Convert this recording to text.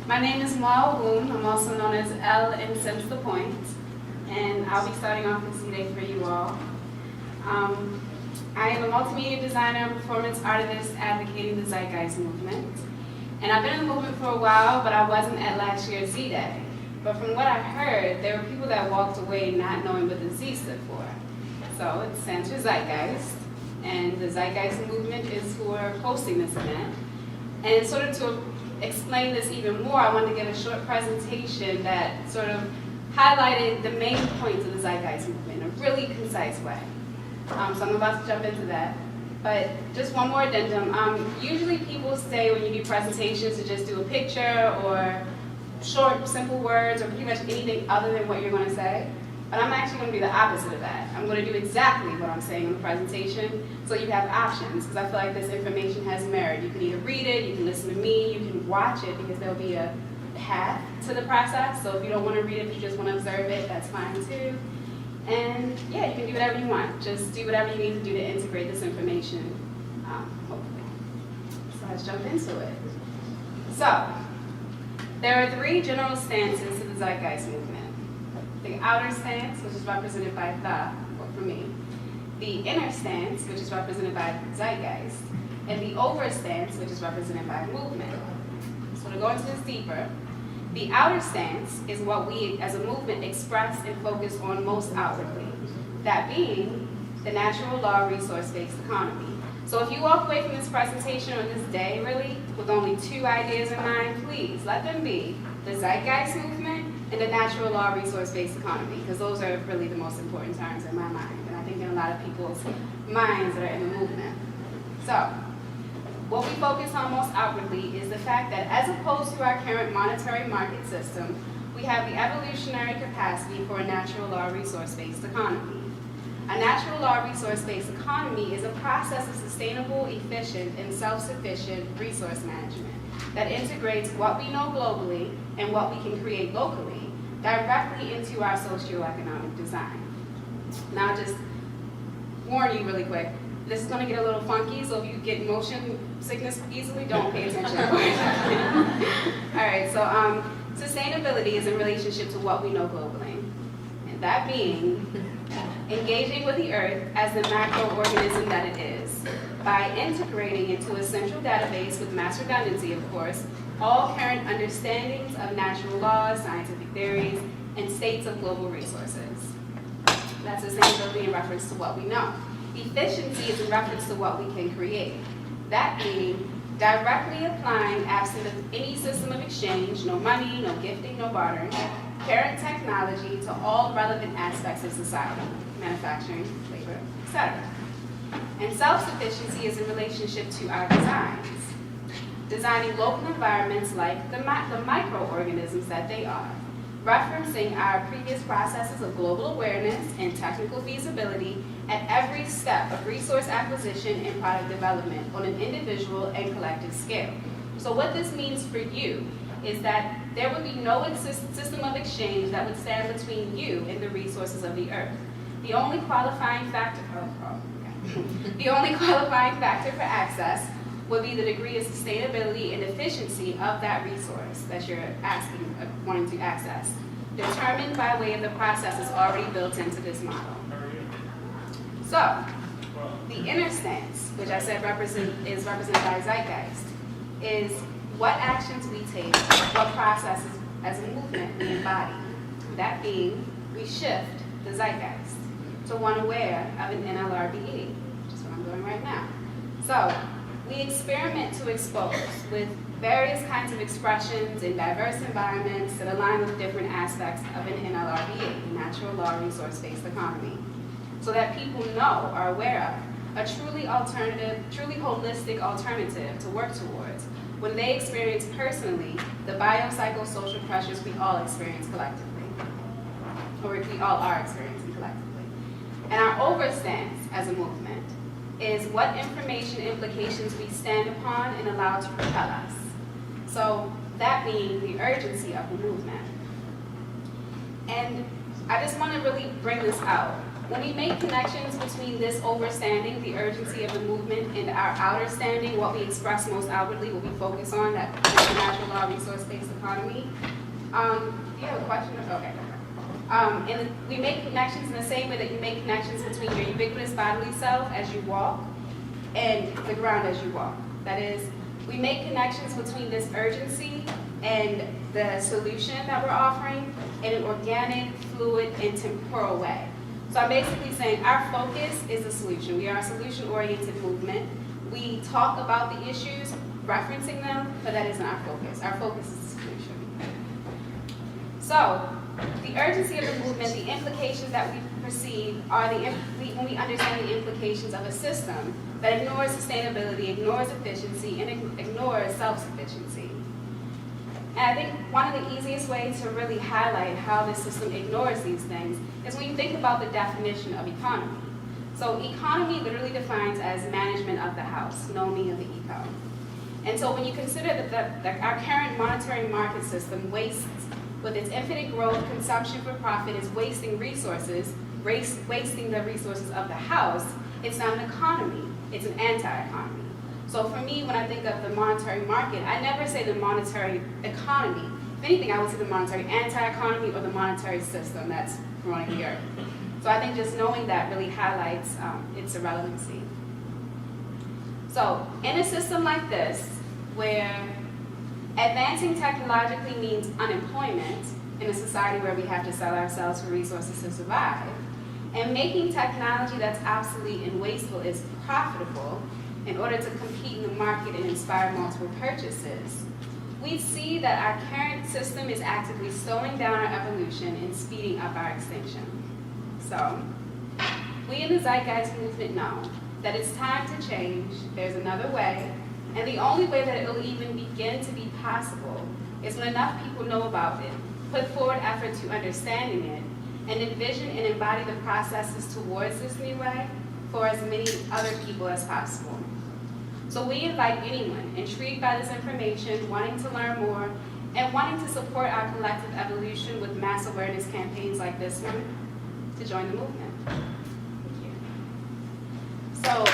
My name is Mwau'L. I'm also known as L in Sense the Point, and I'll be starting off this today for you all. I am a multimedia designer, performance artist advocating the Zeitgeist movement. And I've been in the movement for a while, but I wasn't at last year's Z-Day. But from what I heard, there were people that walked away not knowing what the Z stood for. So it stands for Zeitgeist, and the Zeitgeist movement is who are hosting this event. And sort of to explain this even more, I wanted to give a short presentation that sort of highlighted the main points of the Zeitgeist movement in a really concise way. So I'm about to jump into that. But just one more addendum. Usually people say when you do presentations to just do a picture or short, simple words or pretty much anything other than what you're going to say. But I'm actually going to do the opposite of that. I'm going to do exactly what I'm saying in the presentation so you have options, because I feel like this information has merit. You can either read it, you can listen to me, you can watch it, because there'll be a path to the process. So if you don't want to read it, if you just want to observe it, that's fine too. And yeah, you can do whatever you want. Just do whatever you need to do to integrate this information, hopefully. So let's jump into it. So, there are three general stances to the Zeitgeist movement. The outer stance, which is represented by the, or for me. The inner stance, which is represented by Zeitgeist. And the over stance, which is represented by movement. So to go into this deeper, the outer stance is what we as a movement express and focus on most outwardly. That being the natural law resource-based economy. So if you walk away from this presentation or this day really with only two ideas in mind, please let them be the Zeitgeist movement and the natural law resource-based economy, because those are really the most important terms in my mind, and I think in a lot of people's minds that are in the movement. So, what we focus on most outwardly is the fact that as opposed to our current monetary market system, we have the evolutionary capacity for a natural law resource-based economy. A natural law resource-based economy is a process of sustainable, efficient, and self-sufficient resource management that integrates what we know globally and what we can create locally directly into our socioeconomic design. Now, I'll just warn you really quick, this is going to get a little funky, so if you get motion sickness easily, don't pay attention. All right, so sustainability is in relationship to what we know globally, and that being engaging with the earth as the macroorganism that it is, by integrating into a central database with mass redundancy, of course, all current understandings of natural laws, scientific theories, and states of global resources. That's sustainability in reference to what we know. Efficiency is in reference to what we can create. That being directly applying, absent of any system of exchange, no money, no gifting, no bartering, current technology to all relevant aspects of society, manufacturing, labor, etc. And self-sufficiency is in relationship to our designs. Designing local environments like the microorganisms that they are, referencing our previous processes of global awareness and technical feasibility at every step of resource acquisition and product development on an individual and collective scale. So what this means for you is that there would be no system of exchange that would stand between you and the resources of the earth. The only qualifying factor, the only qualifying factor for access would be the degree of sustainability and efficiency of that resource that you're wanting to access, determined by way of the processes already built into this model. So, the inner stance, which I said is represented by Zeitgeist, is what actions we take, what processes as a movement we embody. That being, we shift the Zeitgeist to one aware of an NLRBE, which is what I'm doing right now. So, we experiment to expose with various kinds of expressions in diverse environments that align with different aspects of an NLRBE, natural law resource-based economy, so that people know, are aware of, a truly holistic alternative to work towards when they experience personally the biopsychosocial pressures we all experience collectively, or we all are experiencing collectively. And our overstance as a movement is what information implications we stand upon and allow to propel us. So that being the urgency of the movement. And I just want to really bring this out when we make connections between this overstanding, the urgency of the movement, and our outer standing, what we express most outwardly, what we focus on, that natural law resource-based economy. Do you have a question? Okay. And we make connections in the same way that you make connections between your ubiquitous bodily self as you walk and the ground as you walk. That is, we make connections between this urgency and the solution that we're offering in an organic, fluid, and temporal way. So I'm basically saying our focus is the solution. We are a solution-oriented movement. We talk about the issues, referencing them, but that isn't our focus. Our focus is the solution. So the urgency of the movement, the implications that we perceive are when we understand the implications of a system that ignores sustainability, ignores efficiency, and ignores self-sufficiency. And I think one of the easiest ways to really highlight how this system ignores these things is when you think about the definition of economy. So economy literally defines as management of the house, nomi of the eco. And so when you consider that our current monetary market system wastes, with its infinite growth, consumption for profit, is wasting resources, wasting the resources of the house, it's not an economy, it's an anti-economy. So for me, when I think of the monetary market, I never say the monetary economy. If anything, I would say the monetary anti-economy or the monetary system that's running the earth. So I think just knowing that really highlights its irrelevancy. So in a system like this, where advancing technologically means unemployment in a society where we have to sell ourselves for resources to survive, and making technology that's obsolete and wasteful is profitable in order to compete in the market and inspire multiple purchases, we see that our current system is actively slowing down our evolution and speeding up our extinction. So, we in the Zeitgeist movement know that it's time to change, there's another way, and the only way that it will even begin to be possible is when enough people know about it, put forward effort to understanding it, and envision and embody the processes towards this new way for as many other people as possible. So we invite anyone intrigued by this information, wanting to learn more, and wanting to support our collective evolution with mass awareness campaigns like this one, to join the movement. Thank you. So,